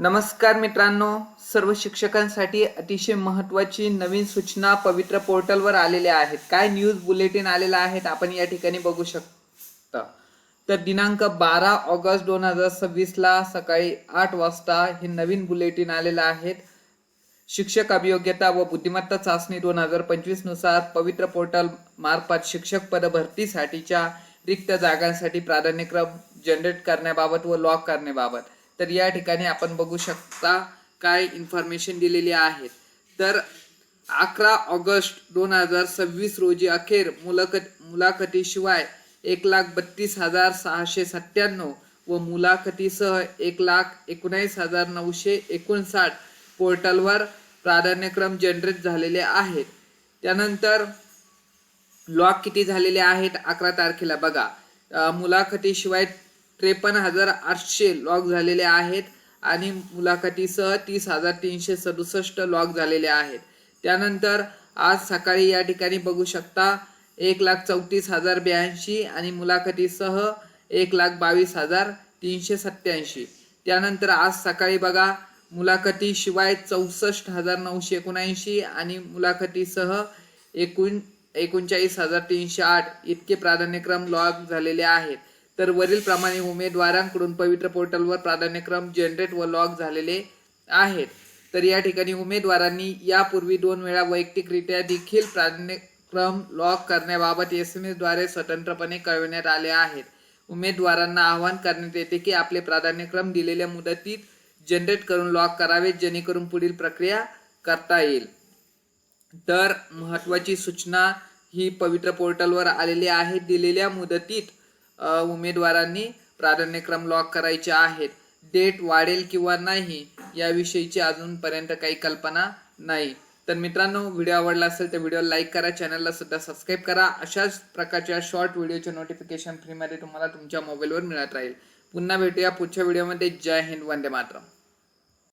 नमस्कार मित्रांनो, सर्व शिक्षकांसाठी अतिशय महत्त्वाची नवीन सूचना पवित्र पोर्टलवर आलेल्या आहेत. काय न्यूज बुलेटिन आलेला आहेत आपण या ठिकाणी बघू शकता. तर दिनांक 12 ऑगस्ट 2026 ला सकाळी 8 वाजता हे नवीन बुलेटिन आलेलं आहे. शिक्षक अभियोग्यता व बुद्धिमत्ता चाचणी 2025 नुसार पवित्र पोर्टल मार्फत शिक्षक पद भरतीसाठीच्या रिक्त जागांसाठी प्राधान्यक्रम जनरेट करण्याबाबत व लॉक करण्याबाबत. तर या ठिकाणी आपण बघू शकता काय इन्फॉर्मेशन दिलेली आहे. तर 11 ऑगस्ट 2026 रोजी अखेर मुलाखतीशिवाय 1,32,697 व मुलाखतीसह 1,19,959 पोर्टलवर प्राधान्यक्रम जनरेट झालेले आहेत. त्यानंतर लॉक किती झालेले आहेत 11 तारखेला बघा. मुलाखतीशिवाय 53,800 लॉक झालेले आहेत आणि मुलाखतीसह 30,367 लॉक झालेले आहेत. त्यानंतर आज सकाळी या ठिकाणी बघू शकता 1,34,082 आणि मुलाखतीसह 1,22,387. त्यानंतर आज सकाळी बघा मुलाखतीशिवाय 64,979 आणि मुलाखतीसह 39,308 इतके प्राधान्यक्रम लॉक झालेले आहेत. तर वरील प्रमाणे उमेदवारांकडून पवित्र पोर्टलवर प्राधान्यक्रम जनरेट व लॉक झालेले आहेत. तर या ठिकाणी उमेदवारांनी यापूर्वी 2 वेळा वैयक्तिकरित्या देखील प्राधान्यक्रम लॉक करण्याबाबत SMS द्वारे स्वतंत्रपणे कळविण्यात आले आहेत. उमेदवारांना आवाहन करण्यात येते की आपले प्राधान्यक्रम दिलेल्या मुदतीत जनरेट करून लॉक करावेत जेणेकरून पुढील प्रक्रिया करता येईल. तर महत्त्वाची सूचना ही पवित्र पोर्टलवर आलेली आहे. दिलेल्या मुदतीत उमेदवारांनी प्राधान्यक्रम लॉक करायचे आहेत. डेट वाढेल किंवा नाही याविषयीची अजूनपर्यंत काही कल्पना नाही. तर मित्रांनो, व्हिडिओ आवडला असेल तर व्हिडिओ लाईक करा, चॅनलला सुद्धा सबस्क्राईब करा. अशाच प्रकारच्या शॉर्ट व्हिडिओचे नोटिफिकेशन फ्रीमध्ये तुम्हाला तुमच्या मोबाईलवर मिळत राहील. पुन्हा भेटूया पुढच्या व्हिडिओमध्ये. जय हिंद, वंदे मातरम.